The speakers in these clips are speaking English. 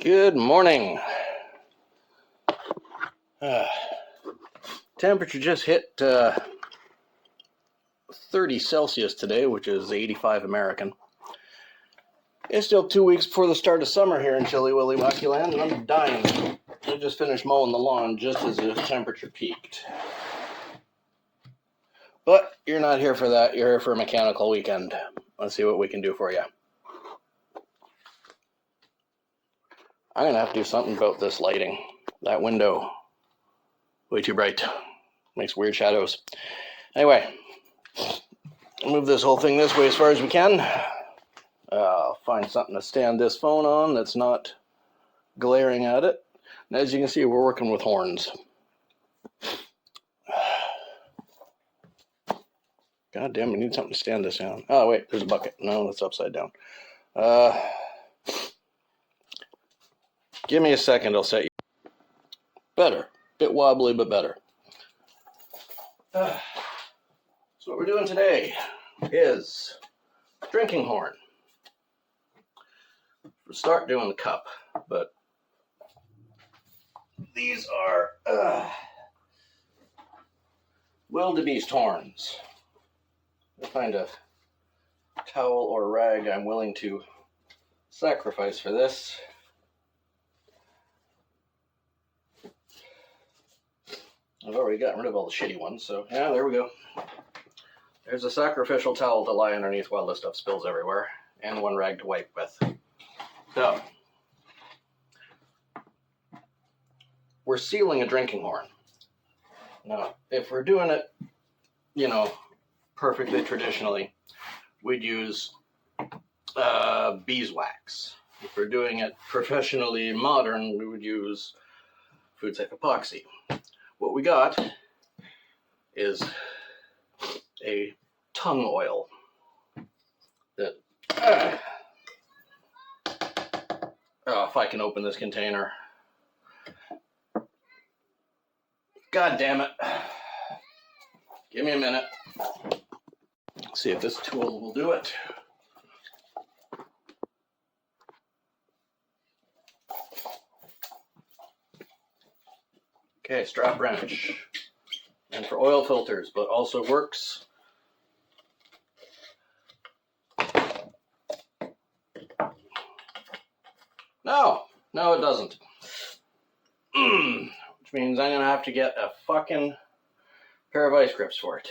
Good morning. Temperature just hit 30 Celsius today, which is 85 American. It's still 2 weeks before the start of summer here in Chilly Willy Mucky Land, and I'm dying. I just finished mowing the lawn just as the temperature peaked. But you're not here for that. You're here for a mechanical weekend. Let's see what we can do for you. I'm going to have to do something about this lighting. That window, way too bright. Makes weird shadows. Anyway, move this whole thing this way as far as we can. Find something to stand this phone on that's not glaring at it. And as you can see, we're working with horns. God damn, we need something to stand this down. Oh, wait, there's a bucket. No, that's upside down. Give me a second, I'll set you. Better. Bit wobbly, but better. So what we're doing today is drinking horn. We'll start doing the cup, but these are wildebeest horns. I'll find a towel or rag I'm willing to sacrifice for this. I've already gotten rid of all the shitty ones, so yeah, there we go. There's a sacrificial towel to lie underneath while this stuff spills everywhere, and one rag to wipe with. So, we're sealing a drinking horn. Now, if we're doing it, perfectly traditionally, we'd use beeswax. If we're doing it professionally modern, we would use food safe epoxy. What we got is a tongue oil that, if I can open this container. God damn it. Give me a minute. See if this tool will do it. Okay, strap wrench. And for oil filters, but also works. No, it doesn't. Which means I'm going to have to get a fucking pair of ice grips for it.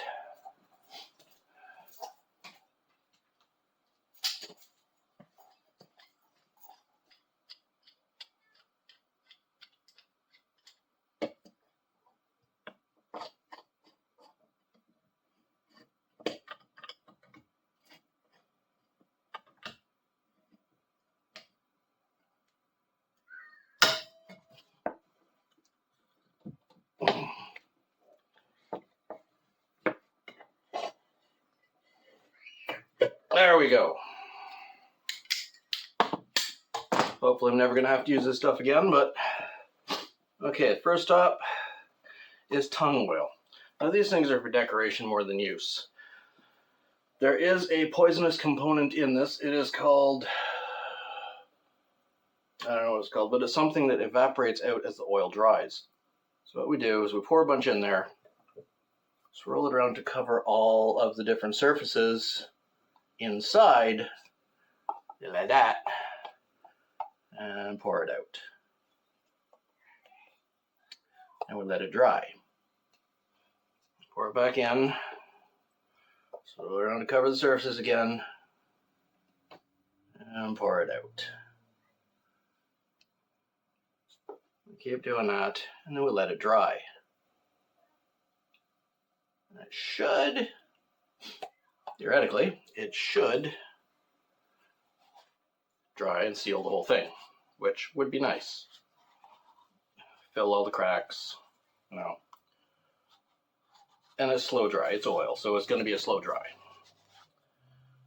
There we go. Hopefully I'm never going to have to use this stuff again, but okay, first up is tongue oil. Now these things are for decoration more than use. There is a poisonous component in this. It is called, I don't know what it's called, but it's something that evaporates out as the oil dries. So what we do is we pour a bunch in there, swirl it around to cover all of the different surfaces inside, like that, and pour it out. And we let it dry. Pour it back in, swirl around to cover the surfaces again, and pour it out. We keep doing that, and then we let it dry. And it should, theoretically, it should dry and seal the whole thing, which would be nice. Fill all the cracks, And it's slow dry. It's oil, so it's going to be a slow dry.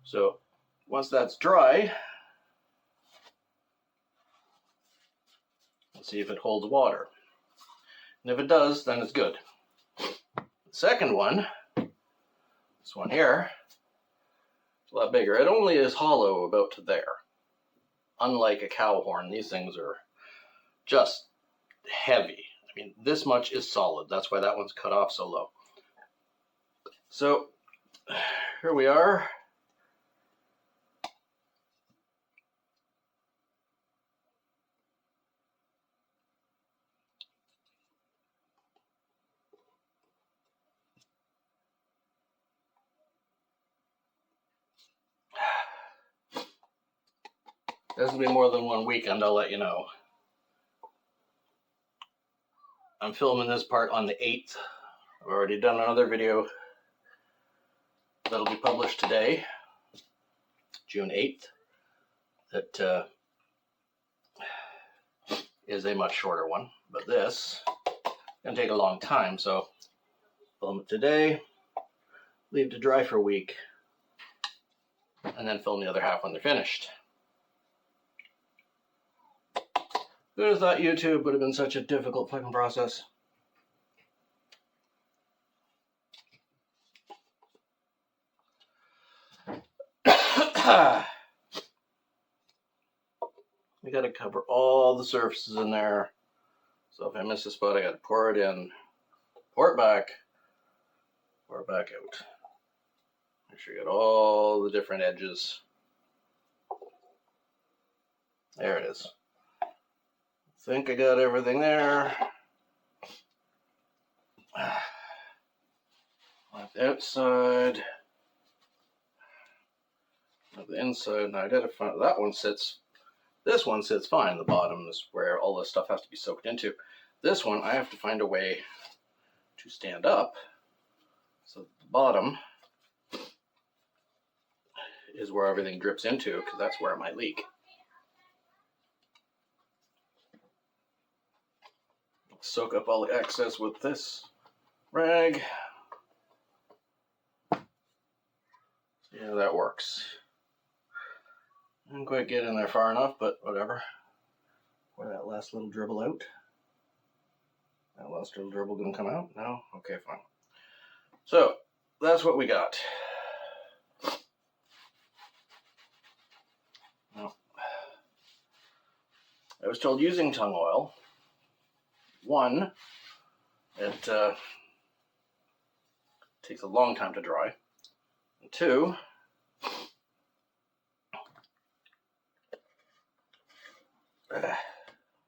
So once that's dry, let's see if it holds water. And if it does, then it's good. The second one, this one here, it's a lot bigger. It only is hollow about to there. Unlike a cow horn, these things are just heavy. I mean, this much is solid. That's why that one's cut off so low. So here we are. This will be more than one weekend, I'll let you know. I'm filming this part on the 8th. I've already done another video that'll be published today, June 8th, that is a much shorter one. But this is going to take a long time, so film it today, leave it to dry for a week, and then film the other half when they're finished. Who'd have thought YouTube would have been such a difficult fucking process? We got to cover all the surfaces in there. So if I miss a spot, I got to pour it in, pour it back out. Make sure you got all the different edges. There it is. I think I got everything there. On the outside, on the inside. Now I gotta find that one sits. This one sits fine. The bottom is where all this stuff has to be soaked into. This one I have to find a way to stand up so the bottom is where everything drips into, because that's where it might leak. Soak up all the excess with this rag. Yeah, that works. Didn't quite get in there far enough, but whatever. Pour that last little dribble out. That last little dribble gonna come out? No? Okay, fine. So, that's what we got. Now, I was told using tung oil, one, it takes a long time to dry. And two,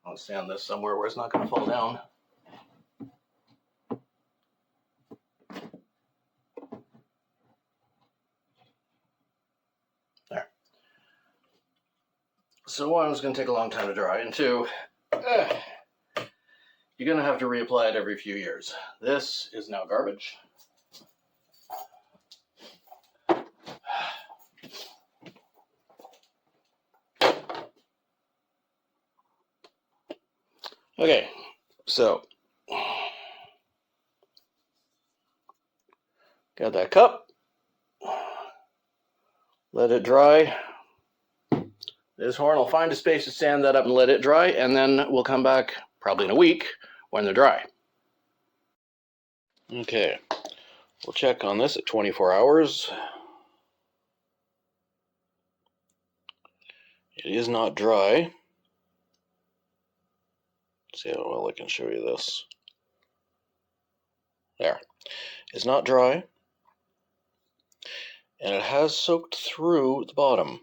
I'll stand this somewhere where it's not going to fall down. There. So one, it's going to take a long time to dry, and two, you're going to have to reapply it every few years. This is now garbage. Okay, so got that cup. Let it dry. This horn will find a space to stand that up and let it dry, and then we'll come back probably in a week when they're dry. Okay, we'll check on this at 24 hours. It is not dry. Let's see how well I can show you this. There. It's not dry. And it has soaked through the bottom.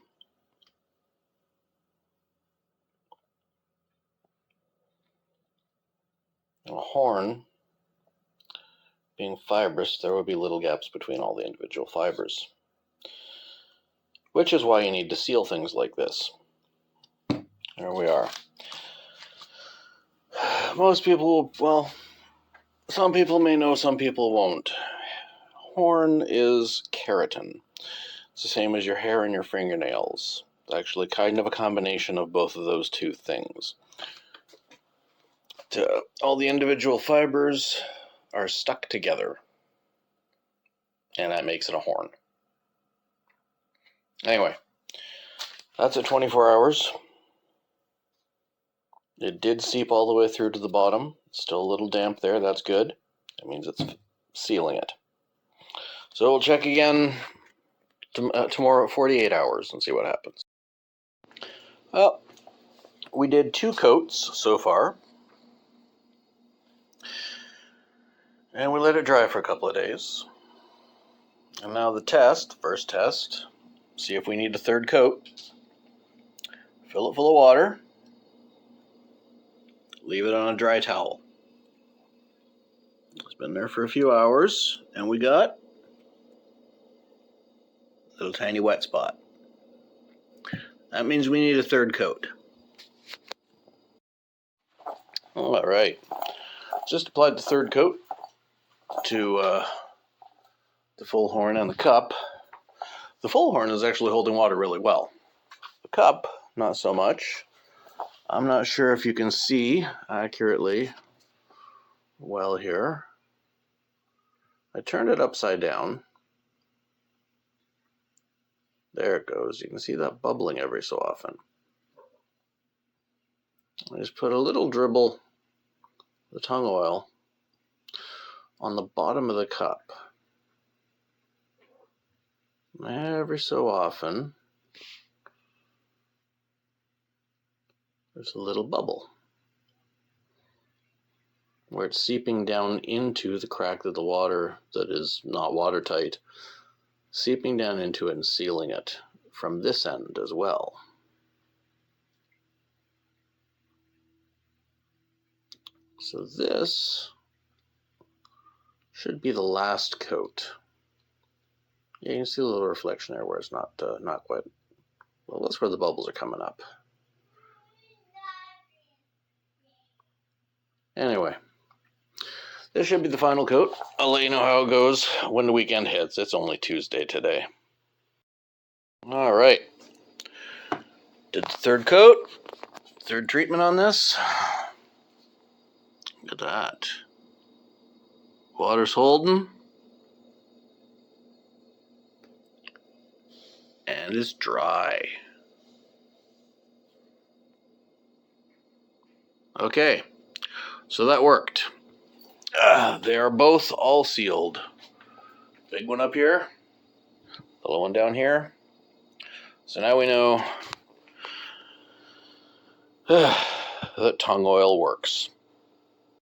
And a horn, being fibrous, there will be little gaps between all the individual fibers. Which is why you need to seal things like this. There we are. Most people, well, some people may know, some people won't. Horn is keratin. It's the same as your hair and your fingernails. It's actually kind of a combination of both of those two things. All the individual fibers are stuck together, and that makes it a horn. Anyway, that's at 24 hours. It did seep all the way through to the bottom. Still a little damp there. That's good. That means it's sealing it. So we'll check again tomorrow at 48 hours and see what happens. Well, we did 2 coats so far. And we let it dry for a couple of days. And now the first test, see if we need a 3rd coat. Fill it full of water. Leave it on a dry towel. It's been there for a few hours, and we got a little tiny wet spot. That means we need a 3rd coat. All right. Just applied the 3rd coat to the full horn and the cup. The full horn is actually holding water really well. The cup, not so much. I'm not sure if you can see accurately well here. I turned it upside down. There it goes. You can see that bubbling every so often. I just put a little dribble of the tung oil on the bottom of the cup. Every so often, there's a little bubble where it's seeping down into the crack of the water that is not watertight, seeping down into it and sealing it from this end as well. So this should be the last coat. Yeah, you can see a little reflection there where it's not quite. Well, that's where the bubbles are coming up. Anyway, this should be the final coat. I'll let you know how it goes when the weekend hits. It's only Tuesday today. All right. Did the 3rd coat, 3rd treatment on this. Look at that. Water's holding. And it's dry. Okay, so that worked. They are both all sealed. Big one up here, little one down here. So now we know that tung oil works.